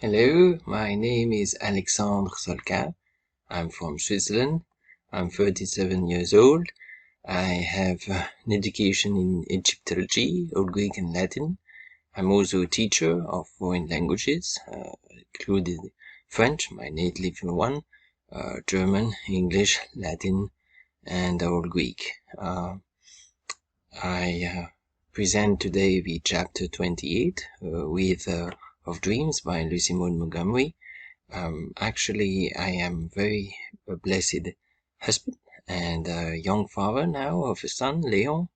Hello, my name is Alexandre. I'm from Switzerland. I'm 37 years old. I have an education in Egyptology, Old Greek and Latin. I'm also a teacher of foreign languages, including French, my native one, German, English, Latin, and Old Greek. I present today the chapter 28 of Dreams by Lucy Montgomery. Actually, I am very blessed husband and a young father now of a son, Leon,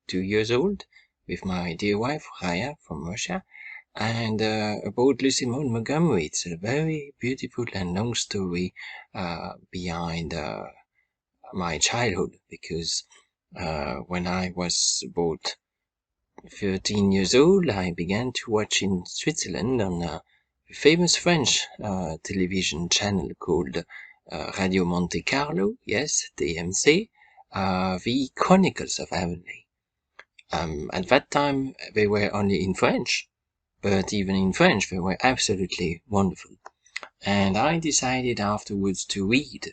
2 years old, with my dear wife, Raya, from Russia. And about Lucy Montgomery, it's a very beautiful and long story behind my childhood, because when I was about 13 years old, I began to watch in Switzerland on a famous French television channel called Radio Monte Carlo, yes, DMC, the Chronicles of Avonlea. At that time, they were only in French, but even in French, they were absolutely wonderful. And I decided afterwards to read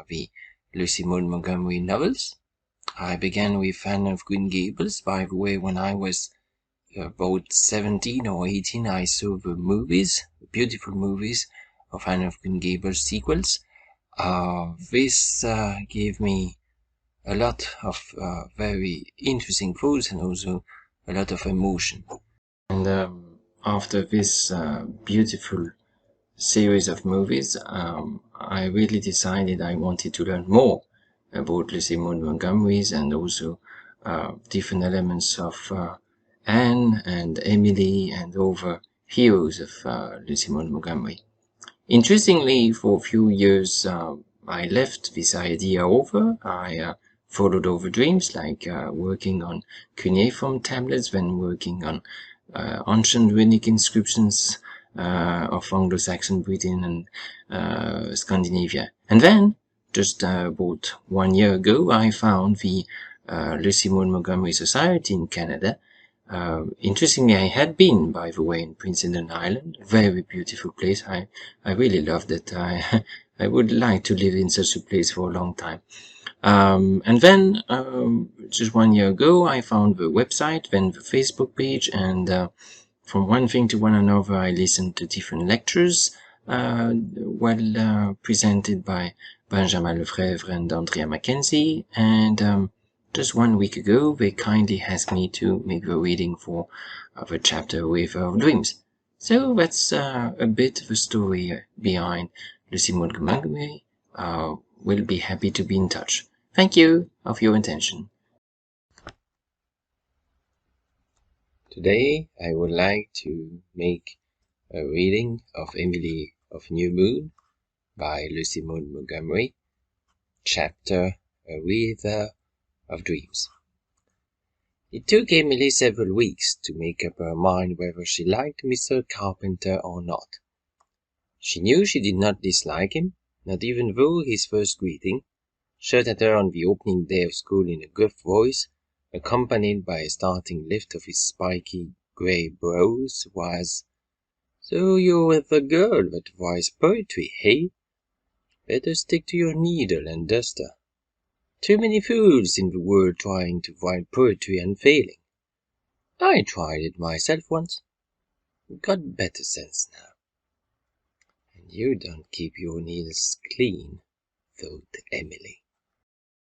the Lucy Montgomery novels. I began with Anne of Green Gables. By the way, when I was about 17 or 18, I saw the movies, the beautiful movies of Anne of Green Gables sequels. This gave me a lot of very interesting thoughts and also a lot of emotion. And after this beautiful series of movies, I really decided I wanted to learn more about Lucy Montgomery's and also different elements of Anne and Emily and all the heroes of Lucy Montgomery. Interestingly, for a few years, I left this idea over. I followed other dreams, like working on cuneiform tablets, then working on ancient runic inscriptions of Anglo-Saxon Britain and Scandinavia. And then, just about 1 year ago, I found the Lucy Montgomery Society in Canada. Interestingly, I had been, by the way, in Prince Edward Island. Very beautiful place. I really loved it. I would like to live in such a place for a long time. And then, just 1 year ago, I found the website, then the Facebook page, and from one thing to one another, I listened to different lectures, presented by Benjamin Lefebvre and Andrea Mackenzie, and just 1 week ago, they kindly asked me to make the reading for the chapter with Dreams. So that's a bit of the story behind Lucy Montgomery. We'll be happy to be in touch. Thank you of your attention. Today, I would like to make a reading of Emily of New Moon by Lucy Montgomery, chapter A Weaver of Dreams. It took Emily several weeks to make up her mind whether she liked Mr. Carpenter or not. She knew she did not dislike him, not even though his first greeting, shot at her on the opening day of school in a gruff voice, accompanied by a starting lift of his spiky grey brows, was, "So you're the girl that writes poetry, hey? Better stick to your needle and duster. Too many fools in the world trying to write poetry and failing. I tried it myself once. Got better sense now. And you don't keep your needles clean," thought Emily.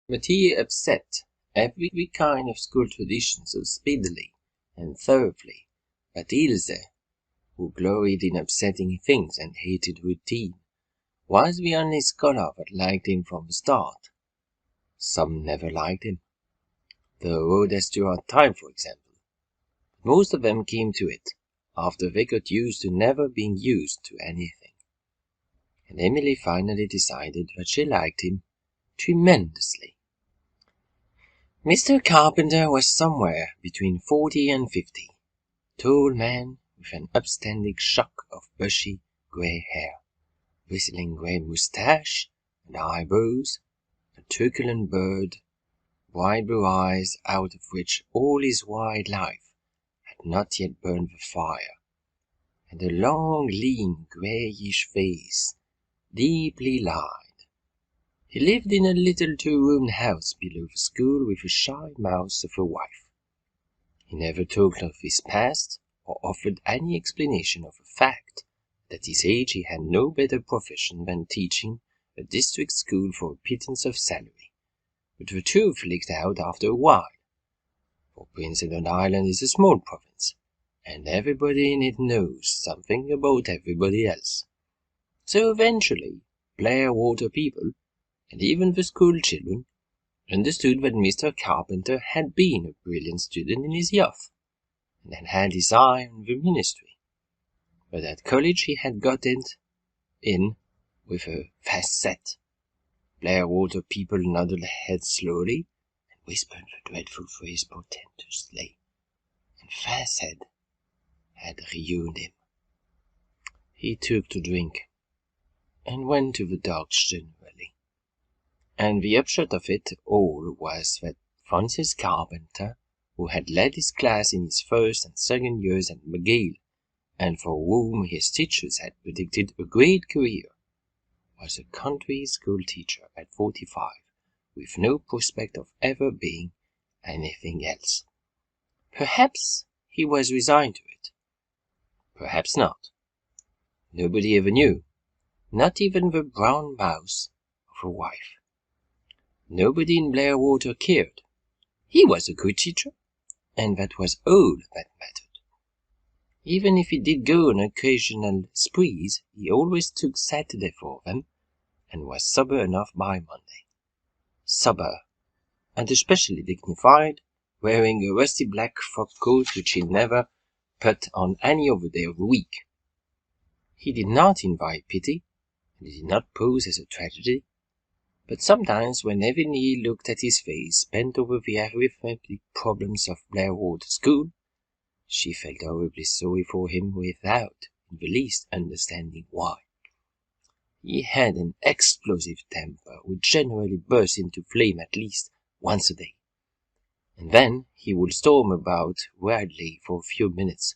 But he upset every kind of school tradition so speedily and thoroughly that Ilse, who gloried in upsetting things and hated routine, was the only scholar that liked him from the start. Some never liked him. The Rhoda Stewart type, for example. Most of them came to it after they got used to never being used to anything. And Emily finally decided that she liked him tremendously. Mr. Carpenter was somewhere between 40 and 50, tall man with an upstanding shock of bushy grey hair, bristling grey moustache and eyebrows, a truculent bird, wide blue eyes out of which all his wide life had not yet burned the fire, and a long, lean, greyish face, deeply lined. He lived in a little two-roomed house below the school with a shy mouse of a wife. He never talked of his past, or offered any explanation of the fact that at his age he had no better profession than teaching a district school for a pittance of salary. But the truth leaked out after a while, for Prince Edward Island is a small province, and everybody in it knows something about everybody else. So eventually, Blairwater people, and even the school children, understood that Mr. Carpenter had been a brilliant student in his youth, and had had his eye on the ministry. But at college he had got it in with a fast set. Blairwater people nodded their heads slowly, and whispered the dreadful phrase portentously, and fast had ruined him. He took to drink, and went to the dogs generally. And the upshot of it all was that Francis Carpenter, who had led his class in his first and second years at McGill, and for whom his teachers had predicted a great career, was a country school teacher at 45, with no prospect of ever being anything else. Perhaps he was resigned to it. Perhaps not. Nobody ever knew, not even the brown mouse of a wife. Nobody in Blairwater cared. He was a good teacher, and that was all that mattered. Even if he did go on occasional sprees, he always took Saturday for them, and was sober enough by Monday. Sober, and especially dignified, wearing a rusty black frock coat which he never put on any other day of the week. He did not invite pity, and he did not pose as a tragedy, but sometimes whenever he looked at his face bent over the arithmetic problems of Blairwater School, she felt horribly sorry for him without in the least understanding why. He had an explosive temper which generally burst into flame at least once a day, and then he would storm about wildly for a few minutes,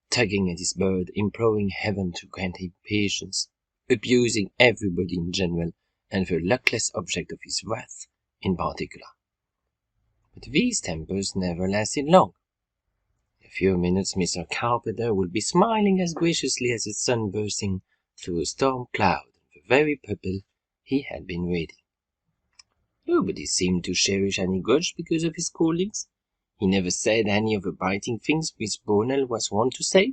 tugging at his bird, imploring heaven to grant him patience, abusing everybody in general, and the luckless object of his wrath in particular. But these tempers never lasted long. In a few minutes Mr. Carpenter would be smiling as graciously as the sun bursting through a storm cloud on the very purple he had been reading. Nobody seemed to cherish any grudge because of his scoldings. He never said any of the biting things Miss Bonnell was wont to say,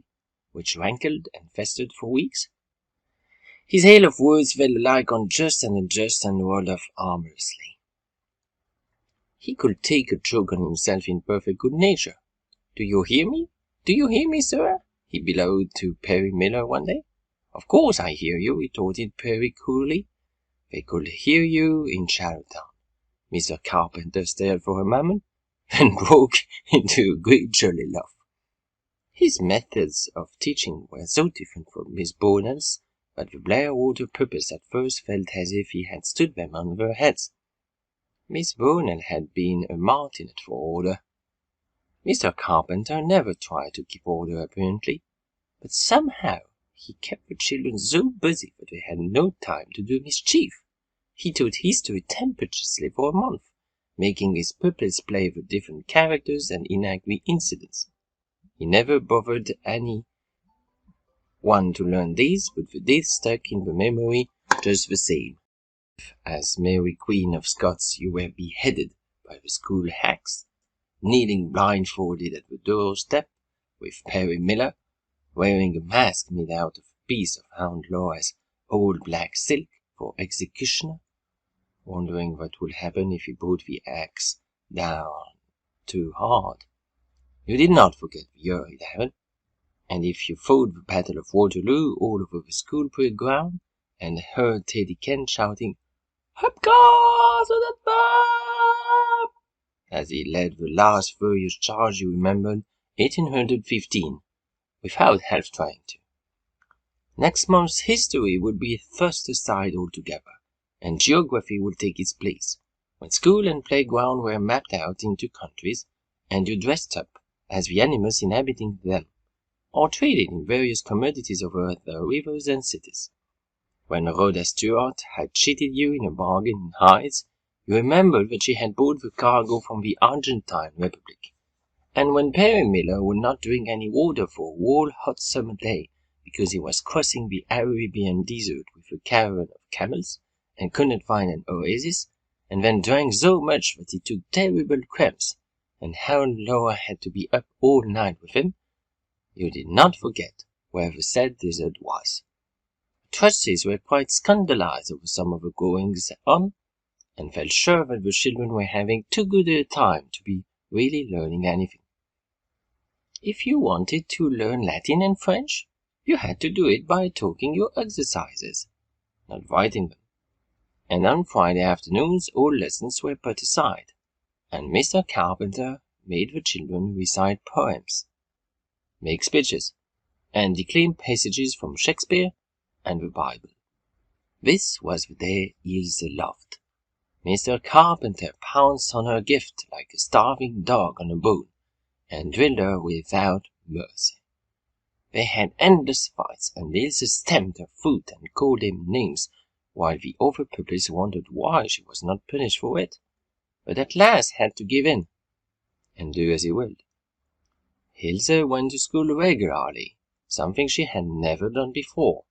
which rankled and festered for weeks. His hail of words fell alike on just and unjust, and rolled off harmlessly. He could take a joke on himself in perfect good nature. "Do you hear me? Do you hear me, sir?" he bellowed to Perry Miller one day. "Of course I hear you," retorted Perry coolly. "They could hear you in Charlottetown." Mr. Carpenter stared for a moment, then broke into a great jolly laugh. His methods of teaching were so different from Miss Bonnell's that the Blairwater pupils at first felt as if he had stood them on their heads. Miss Bonnell had been a martinet for order. Mr. Carpenter never tried to keep order apparently, but somehow he kept the children so busy that they had no time to do mischief. He taught history tempestuously for a month, making his pupils play the different characters and enact the incidents. He never bothered any one to learn these, but the dates stuck in the memory just the same. As Mary Queen of Scots you were beheaded by the school hacks, kneeling blindfolded at the doorstep, with Perry Miller, wearing a mask made out of a piece of Aunt Laura's old black silk for executioner, wondering what would happen if he brought the axe down too hard. You did not forget the year 11, and if you fought the Battle of Waterloo all over the school playground, and heard Teddy Kent shouting, "Up cars to the pub!" as he led the last furious charge, you remembered 1815, without half trying to. Next month's history would be thrust aside altogether, and geography would take its place, when school and playground were mapped out into countries, and you dressed up as the animals inhabiting them. or traded in various commodities over the rivers and cities. When Rhoda Stewart had cheated you in a bargain in hides, you remembered that she had bought the cargo from the Argentine Republic. And when Perry Miller would not drink any water for a whole hot summer day because he was crossing the Arabian desert with a caravan of camels and couldn't find an oasis, and then drank so much that he took terrible cramps, and Harold Laura had to be up all night with him, you did not forget where the said desert was. The trustees were quite scandalized over some of the goings on, and felt sure that the children were having too good a time to be really learning anything. If you wanted to learn Latin and French, you had to do it by talking your exercises, not writing them. And on Friday afternoons all lessons were put aside, and Mr. Carpenter made the children recite poems, make speeches, and declaim passages from Shakespeare and the Bible. This was the day Ilse loved. Mr. Carpenter pounced on her gift like a starving dog on a bone, and drilled her without mercy. They had endless fights, and Ilse stamped her foot and called him names, while the other pupils wondered why she was not punished for it, but at last had to give in, and do as he willed. Ilse went to school regularly, something she had never done before.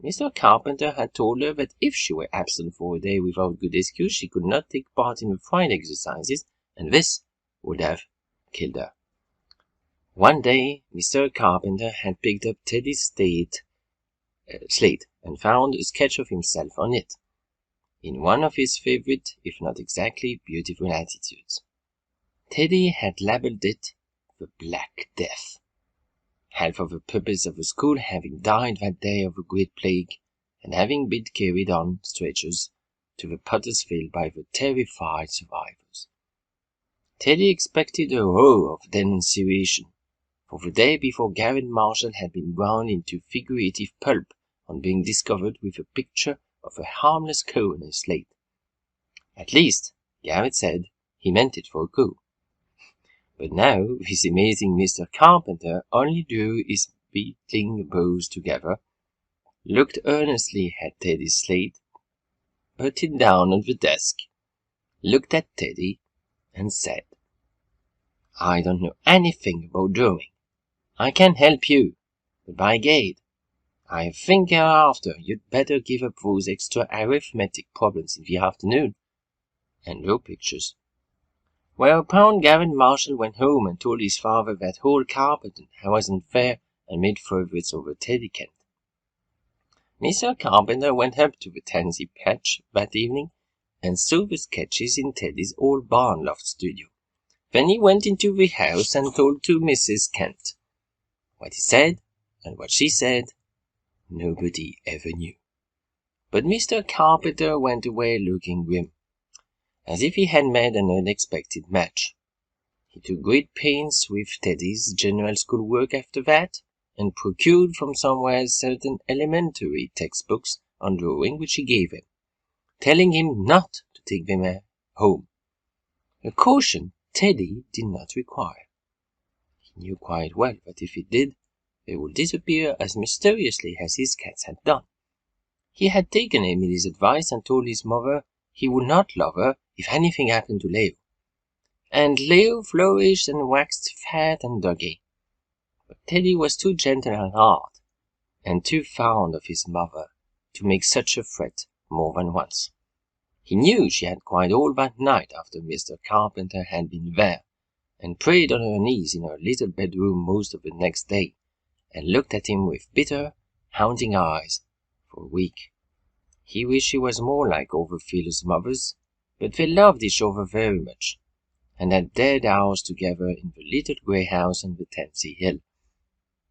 Mr. Carpenter had told her that if she were absent for a day without good excuse, she could not take part in the Friday exercises, and this would have killed her. One day, Mr. Carpenter had picked up Teddy's slate and found a sketch of himself on it, in one of his favorite, if not exactly beautiful attitudes. Teddy had labeled it the Black Death, half of the pupils of the school having died that day of the Great Plague, and having been carried on stretchers to the Potter's Field by the terrified survivors. Teddy expected a roar of denunciation, for the day before Garrett Marshall had been ground into figurative pulp on being discovered with a picture of a harmless cow on his slate. At least, Garrett said, he meant it for a coup. But now, this amazing Mr. Carpenter only drew his beetling brows together, looked earnestly at Teddy's slate, put it down on the desk, looked at Teddy, and said, "I don't know anything about drawing. I can help you, but by gad, I think hereafter you'd better give up those extra arithmetic problems in the afternoon, and draw pictures." Whereupon Garrett Marshall went home and told his father that old Carpenter was unfair and made favorites over Teddy Kent. Mr. Carpenter went up to the tansy patch that evening and saw the sketches in Teddy's old barn loft studio. Then he went into the house and told to Mrs. Kent. What he said and what she said, nobody ever knew. But Mr. Carpenter went away looking grim, as if he had made an unexpected match. He took great pains with Teddy's general school work after that, and procured from somewhere certain elementary textbooks on drawing which he gave him, telling him not to take them home, a caution Teddy did not require. He knew quite well that if he did, they would disappear as mysteriously as his cats had done. He had taken Emily's advice and told his mother he would not love her if anything happened to Leo. And Leo flourished and waxed fat and doggy. But Teddy was too gentle at heart, and too fond of his mother, to make such a threat more than once. He knew she had cried all that night after Mr. Carpenter had been there, and prayed on her knees in her little bedroom most of the next day, and looked at him with bitter, haunting eyes for a week. He wished she was more like all the Phil's mothers, but they loved each other very much, and had dead hours together in the little grey house on the Tansy Hill.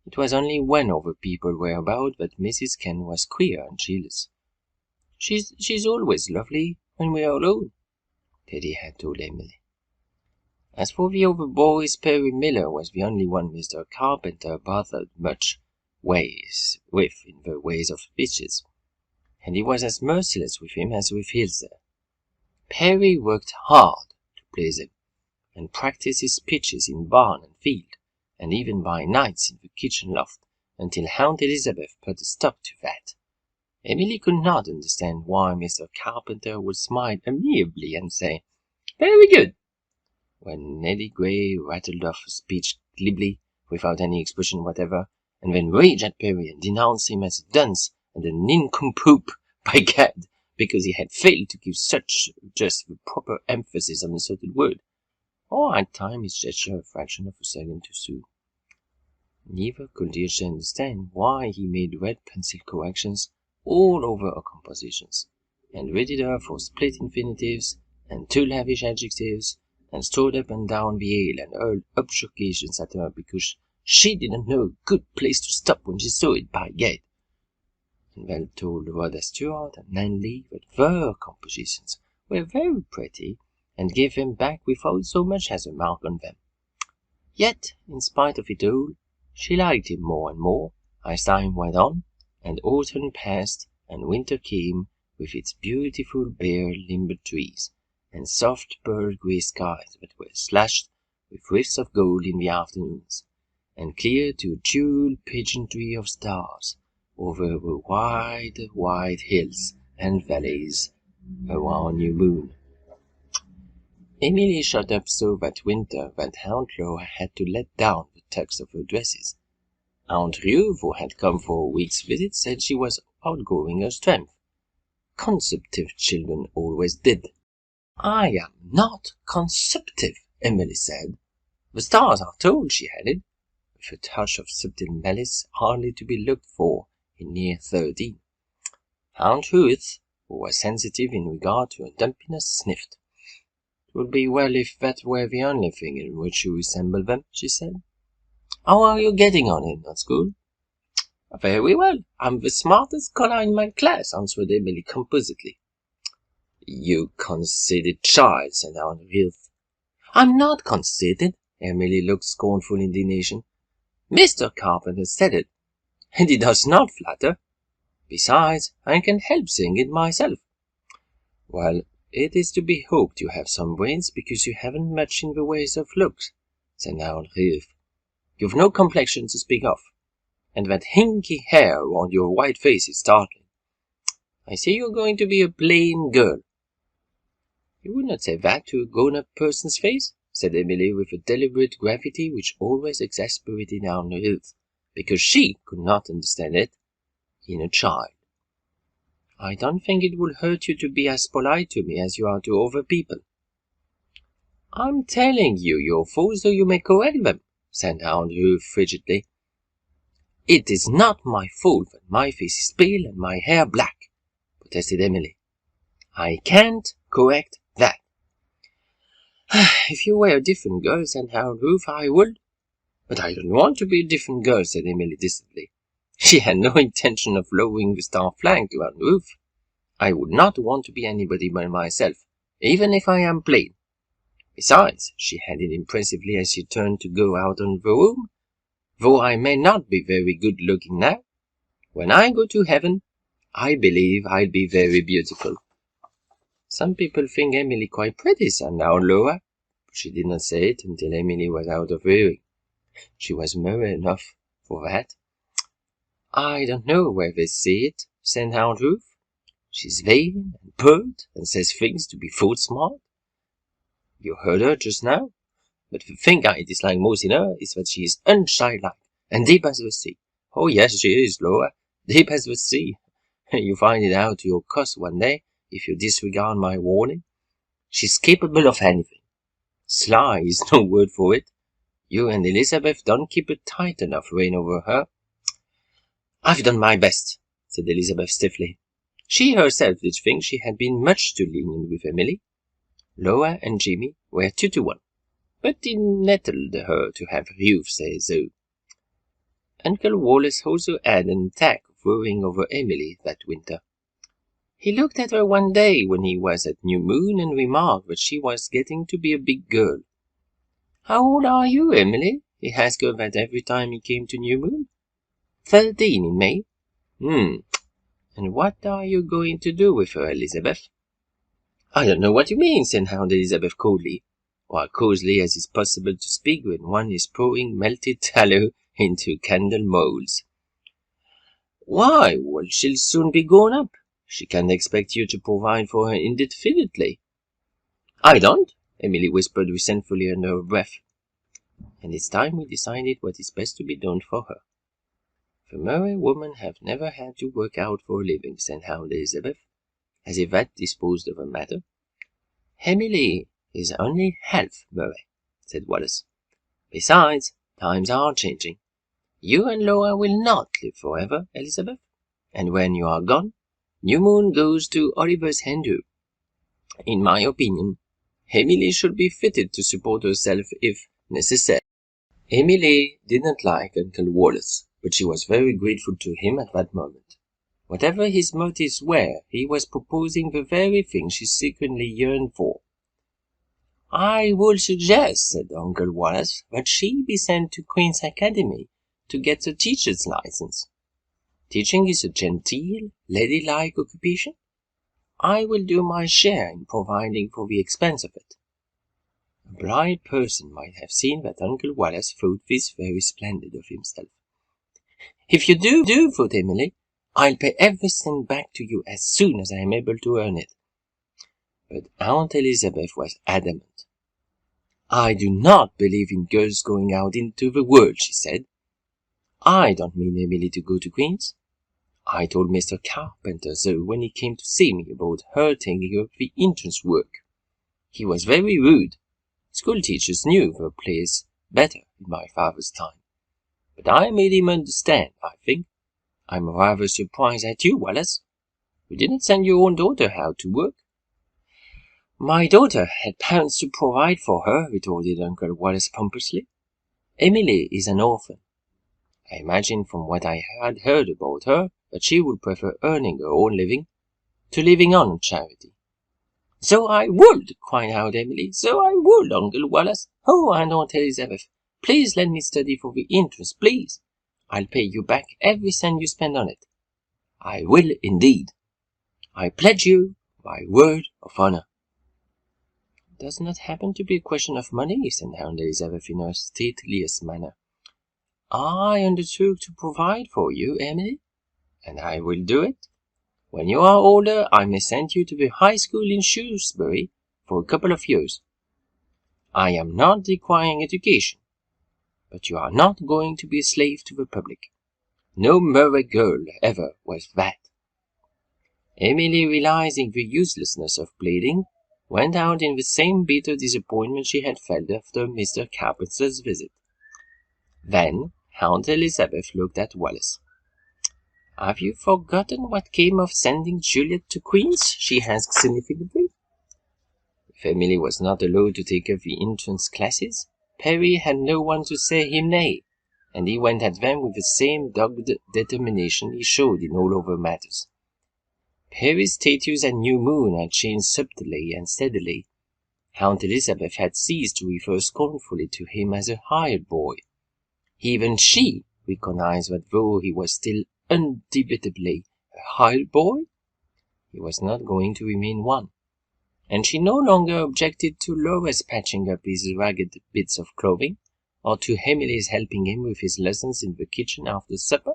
It was only when other people were about that Mrs. Kent was queer and jealous. She's always lovely when we are alone, Teddy had told Emily. As for the other boys, Perry Miller was the only one Mr. Carpenter bothered much with in the ways of speeches, and he was as merciless with him as with Ilse. Perry worked hard to please him, and practiced his speeches in barn and field, and even by nights in the kitchen loft, until Aunt Elizabeth put a stop to that. Emily could not understand why Mr. Carpenter would smile amiably and say, "Very good," when Nellie Gray rattled off a speech glibly, without any expression whatever, and then raged at Perry and denounced him as a dunce and a nincompoop, by gad, because he had failed to give just the proper emphasis on a certain word, or at times his gesture a fraction of a second too soon. Neither could Deirdre understand why he made red pencil corrections all over her compositions, and rated her for split infinitives and too lavish adjectives, and strode up and down the aisle and hurled objurgations at her because she didn't know a good place to stop when she saw it, by gad, and then told Rhoda Stewart and Nan Lee that their compositions were very pretty, and gave them back without so much as a mark on them. Yet, in spite of it all, she liked him more and more as time went on, and autumn passed, and winter came with its beautiful bare limbed trees, and soft pearl-grey skies that were slashed with rifts of gold in the afternoons, and clear to jewel pageantry of stars over the wide, wide hills and valleys around New Moon. Emily shut up so that winter that Aunt Laura had to let down the tucks of her dresses. Aunt Ruth, who had come for a week's visit, said she was outgrowing her strength. Consumptive children always did. "I am not consumptive," Emily said. "The stars are told," she added, with a touch of subtle malice hardly to be looked for in near 13. Aunt Ruth, who was sensitive in regard to her dumpiness, sniffed. "It would be well if that were the only thing in which you resemble them," she said. "How are you getting on in that school?" "Very well. I'm the smartest scholar in my class," answered Emily composedly. "You conceited child," said Aunt Ruth. "I'm not conceited." Emily looked scornful indignation. "Mr. Carpenter said it, and it does not flatter. Besides, I can help saying it myself." "Well, it is to be hoped you have some brains, because you haven't much in the ways of looks," said Aunt Ruth. "You've no complexion to speak of, and that hinky hair around your white face is startling. I see you're going to be a plain girl." "You would not say that to a grown-up person's face," said Emily with a deliberate gravity which always exasperated Aunt Ruth, because she could not understand it in a child. "I don't think it will hurt you to be as polite to me as you are to other people." "I'm telling you your faults so you may correct them," said Aunt Ruth frigidly. "It is not my fault that my face is pale and my hair black," protested Emily. "I can't correct that." "If you were a different girl," said Aunt Ruth, "I would." "But I don't want to be a different girl," said Emily distantly. She had no intention of lowering the star flag to Aunt Ruth. "I would not want to be anybody but myself, even if I am plain. Besides," she added impressively as she turned to go out of the room, "though I may not be very good-looking now, when I go to heaven, I believe I'll be very beautiful." "Some people think Emily quite pretty," said Aunt Laura, but she did not say it until Emily was out of hearing. She was merry enough for that. "I don't know where they see it," said Aunt Ruth. "She's vain and pert and says things to be thought smart. You heard her just now. But the thing I dislike most in her is that she is unchildlike and deep as the sea. Oh yes, she is, Laura, deep as the sea. You find it out to your cost one day if you disregard my warning. She's capable of anything. Sly is no word for it. You and Elizabeth don't keep a tight enough rein over her." "I've done my best," said Elizabeth stiffly. She herself did think she had been much too lenient with Emily. Laura and Jimmy were 2-1, but it nettled her to have Ruth say so. Uncle Wallace also had an attack of worrying over Emily that winter. He looked at her one day when he was at New Moon and remarked that she was getting to be a big girl. "How old are you, Emily?" he asked her that every time he came to New Moon. 13 in May. And what are you going to do with her, Elizabeth?" "I don't know what you mean," said Aunt Elizabeth coldly. quite cosily as is possible to speak when one is pouring melted tallow into candle molds. Why, well, she'll soon be grown up. She can't expect you to provide for her indefinitely. I don't, Emily whispered resentfully under her breath. And it's time we decided what is best to be done for her. The Murray women have never had to work out for a living, said Aunt Elizabeth, as if that disposed of the matter. Emily is only half Murray, said Wallace. Besides, times are changing. You and Laura will not live forever, Elizabeth, and when you are gone, New Moon goes to Oliver's Hindu. In my opinion, Emily should be fitted to support herself if necessary. Emily didn't like Uncle Wallace, but she was very grateful to him at that moment. Whatever his motives were, he was proposing the very thing she secretly yearned for. I would suggest, said Uncle Wallace, that she be sent to Queen's Academy to get a teacher's license. Teaching is a genteel, ladylike occupation. I will do my share in providing for the expense of it. A blind person might have seen that Uncle Wallace thought this very splendid of himself. If you do, thought Emily, I'll pay every cent back to you as soon as I am able to earn it. But Aunt Elizabeth was adamant. I do not believe in girls going out into the world, she said. I don't mean Emily to go to Queen's. I told Mr. Carpenter so when he came to see me about her taking up the entrance work. He was very rude. School teachers knew the place better in my father's time. But I made him understand, I think. I'm rather surprised at you, Wallace. You didn't send your own daughter out to work. My daughter had parents to provide for her, retorted Uncle Wallace pompously. Emily is an orphan. I imagine from what I had heard about her that she would prefer earning her own living to living on charity. So I would, cried out Emily. So I would, Uncle Wallace. Oh, and Aunt Elizabeth, please let me study for the entrance, please. I'll pay you back every cent you spend on it. I will indeed. I pledge you my word of honor. It does not happen to be a question of money, said Aunt Elizabeth in her stateliest manner. I undertook to provide for you, Emily, and I will do it. When you are older, I may send you to the high school in Shrewsbury for a couple of years. I am not requiring education, but you are not going to be a slave to the public. No Murray girl ever was that. Emily, realizing the uselessness of pleading, went out in the same bitter disappointment she had felt after Mr. Carpenter's visit. Then Aunt Elizabeth looked at Wallace. Have you forgotten what came of sending Juliet to Queen's? She asked significantly. If Emily was not allowed to take up the entrance classes, Perry had no one to say him nay, and he went at them with the same dogged determination he showed in all other matters. Perry's status at New Moon had changed subtly and steadily. Aunt Elizabeth had ceased to refer scornfully to him as a hired boy. Even she recognized that though he was still indubitably a hired boy, he was not going to remain one, and she no longer objected to Laura's patching up his ragged bits of clothing, or to Emily's helping him with his lessons in the kitchen after supper,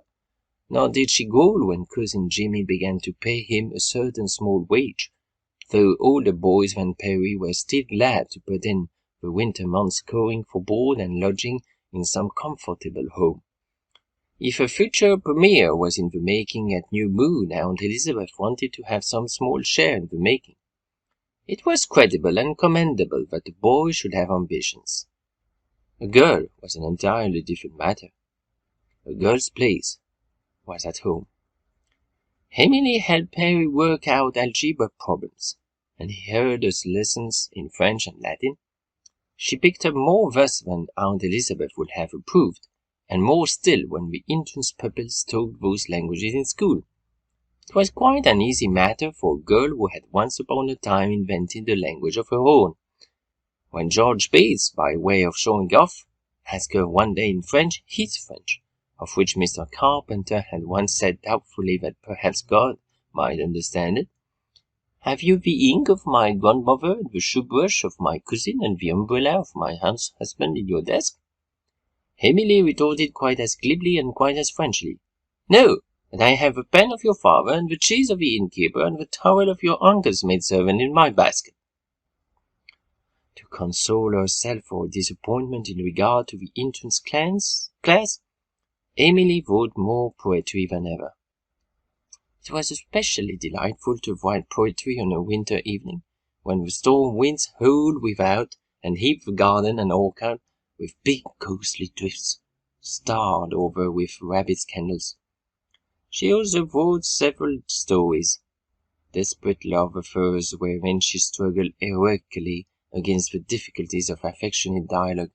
nor did she growl when Cousin Jimmy began to pay him a certain small wage, though older boys than Perry were still glad to put in the winter months going for board and lodging in some comfortable home. If a future premier was in the making at New Moon, Aunt Elizabeth wanted to have some small share in the making. It was credible and commendable that a boy should have ambitions. A girl was an entirely different matter. A girl's place was at home. Emily helped Perry work out algebra problems, and he heard us lessons in French and Latin. She picked up more thus than Aunt Elizabeth would have approved, and more still when the entrance pupils taught those languages in school. It was quite an easy matter for a girl who had once upon a time invented a language of her own. When George Bates, by way of showing off, asked her one day in French his French, of which Mr. Carpenter had once said doubtfully that perhaps God might understand it, Have you the ink of my grandmother, and the shoe brush of my cousin, and the umbrella of my husband in your desk? Emily retorted quite as glibly and quite as Frenchly. No, and I have the pen of your father, and the cheese of the innkeeper, and the towel of your uncle's maidservant in my basket. To console herself for her disappointment in regard to the entrance class, Emily wrote more poetry than ever. It was especially delightful to write poetry on a winter evening, when the storm winds howled without and heaped the garden and orchard with big ghostly drifts, starred over with rabbit candles. She also wrote several stories, desperate love affairs wherein she struggled heroically against the difficulties of affectionate dialogue.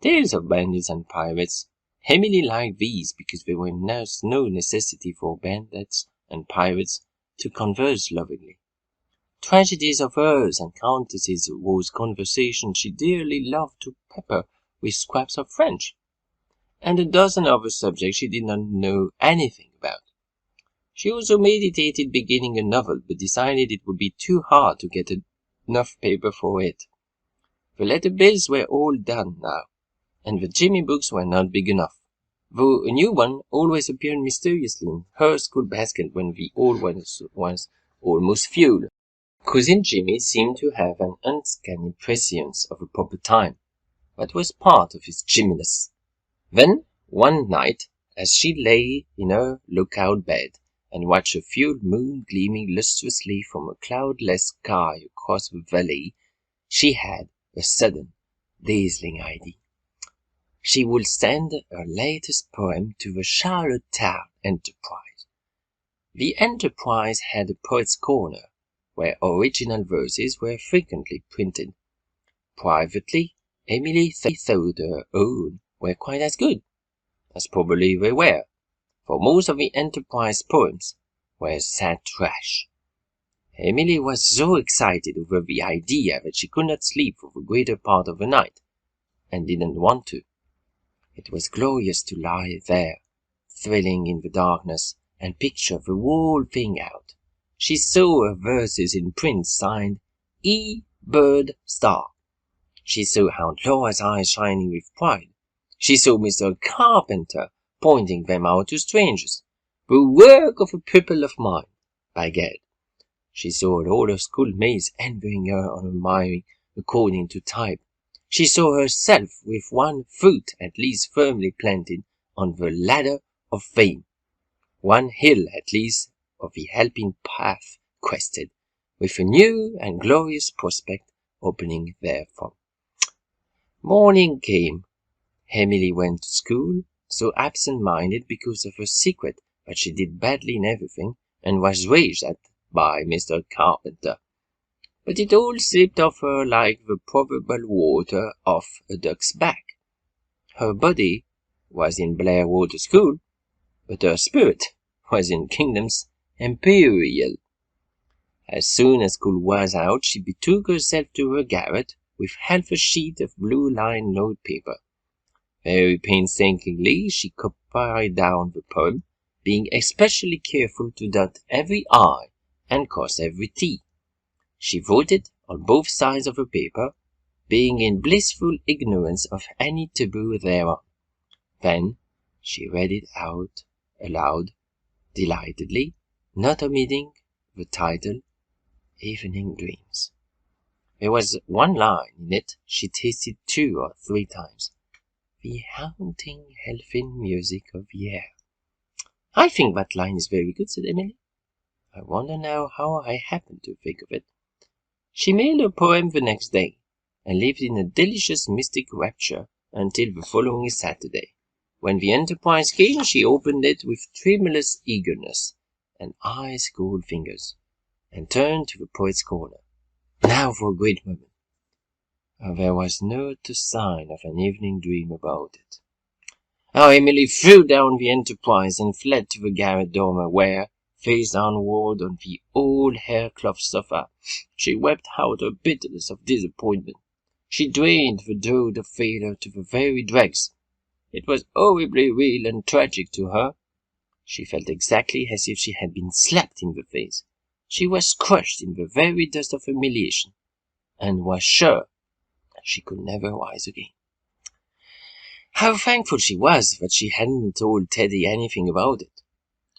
Tales of bandits and pirates. Emily liked these because there was no necessity for bandits and pirates to converse lovingly. Tragedies of earls and countesses whose conversation she dearly loved to pepper with scraps of French, and a dozen other subjects she did not know anything about. She also meditated beginning a novel, but decided it would be too hard to get enough paper for it. The letter bills were all done now, and the Jimmy books were not big enough, though a new one always appeared mysteriously in her school basket when the old one was almost full. Cousin Jimmy seemed to have an uncanny prescience of a proper time. That was part of his Jimminess. Then, one night, as she lay in her lookout bed and watched a full moon gleaming lustrously from a cloudless sky across the valley, she had a sudden, dazzling idea. She would send her latest poem to the Charlottetown Enterprise. The Enterprise had a poet's corner, where original verses were frequently printed. Privately, Emily thought her own were quite as good, as probably they were, for most of the Enterprise poems were sad trash. Emily was so excited over the idea that she could not sleep for the greater part of the night, and didn't want to. It was glorious to lie there, thrilling in the darkness, and picture the whole thing out. She saw her verses in print signed E. Bird Star. She saw Aunt Laura's eyes shining with pride. She saw Mr. Carpenter pointing them out to strangers. The work of a pupil of mine, by gad. She saw all her schoolmates envying her and admiring according to type. She saw herself with one foot at least firmly planted on the ladder of fame, one hill at least of the helping path quested, with a new and glorious prospect opening therefrom. Morning came. Emily went to school, so absent-minded because of her secret that she did badly in everything, and was raged at by Mr. Carpenter. But it all slipped off her like the probable water off a duck's back. Her body was in Blairwater School, but her spirit was in Kingdoms Imperial. As soon as school was out, she betook herself to her garret with half a sheet of blue-lined notepaper. Very painstakingly she copied down the poem, being especially careful to dot every I and cross every T. She wrote it on both sides of the paper, being in blissful ignorance of any taboo thereon. Then she read it out aloud, delightedly, not omitting the title, Evening Dreams. There was one line in it she tasted 2 or 3 times. The haunting, elfin music of the air. I think that line is very good, said Emily. I wonder now how I happened to think of it. She mailed her poem the next day, and lived in a delicious mystic rapture until the following Saturday. When the Enterprise came, she opened it with tremulous eagerness and ice-cold fingers, and turned to the poet's corner. Now for a great moment. There was not a sign of an evening dream about it. Emily threw down the Enterprise and fled to the garret dormer where, face downward on the old haircloth sofa, she wept out her bitterness of disappointment. She drained the draught of failure to the very dregs. It was horribly real and tragic to her. She felt exactly as if she had been slapped in the face. she was crushed in the very dust of humiliation, and was sure she could never rise again. How thankful she was that she hadn't told Teddy anything about it.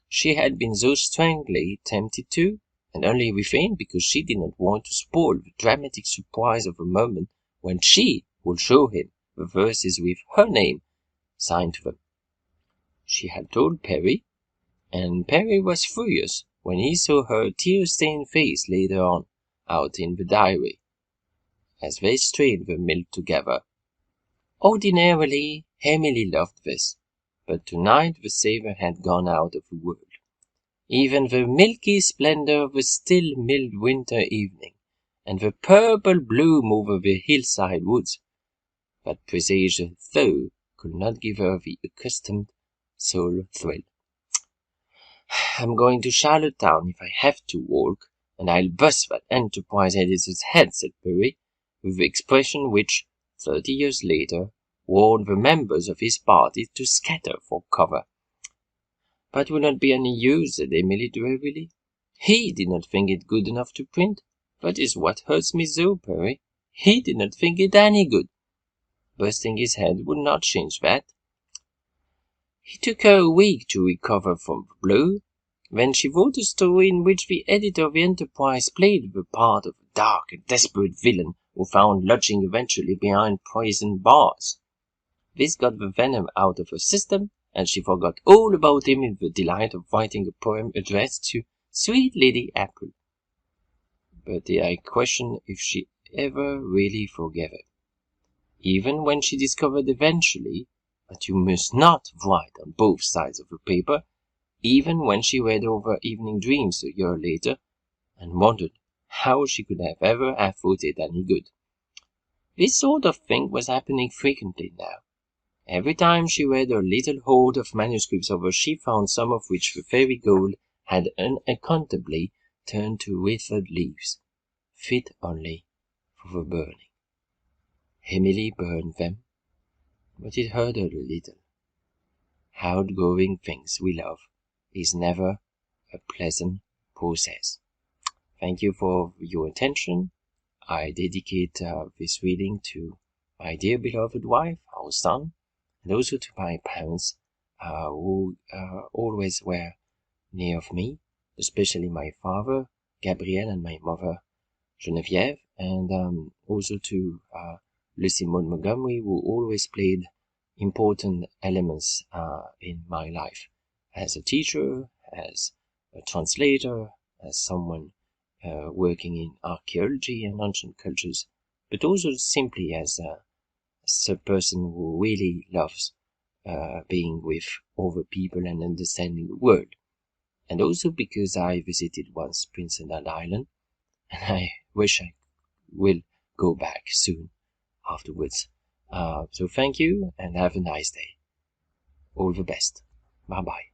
She had been so strongly tempted to, and only refrained because she did not want to spoil the dramatic surprise of the moment when she would show him the verses with her name signed to them. She had told Perry, and Perry was furious when he saw her tear-stained face later on out in the diary, as they strained the milk together. Ordinarily, Emily loved this, but tonight the savor had gone out of the world. Even the milky splendor of the still mild winter evening, and the purple bloom over the hillside woods, that presaged a thaw, could not give her the accustomed soul thrill. I'm going to Charlottetown if I have to walk, and I'll bust that Enterprise editor's head, said Perry, with the expression which, 30 years later, warned the members of his party to scatter for cover. But would not be any use, said Emily drearily. He did not think it good enough to print. That is what hurts me so, Perry. He did not think it any good. Busting his head would not change that. It took her a week to recover from the blow. Then she wrote a story in which the editor of the Enterprise played the part of a dark and desperate villain who found lodging eventually behind prison bars. This got the venom out of her system, and she forgot all about him in the delight of writing a poem addressed to Sweet Lady Apple. But I question if she ever really forgave it. Even when she discovered eventually that you must not write on both sides of the paper, even when she read over Evening Dreams a year later, and wondered how she could have ever have thought it any good. This sort of thing was happening frequently now. Every time she read her little hoard of manuscripts over, she found some of which the fairy gold had unaccountably turned to withered leaves, fit only for the burning. Emily burned them, but it hurt her a little. Outgrowing things we love is never a pleasant process. Thank you for your attention. I dedicate this reading to my dear beloved wife, our son, and also to my parents who always were near of me, especially my father, Gabriel, and my mother, Geneviève, and also to Lucy Montgomery, who always played important elements in my life as a teacher, as a translator, as someone working in archaeology and ancient cultures, but also simply as a person who really loves being with other people and understanding the world. And also because I visited once Prince Edward Island, and I wish I will go back soon afterwards. So thank you and have a nice day. All the best. Bye bye.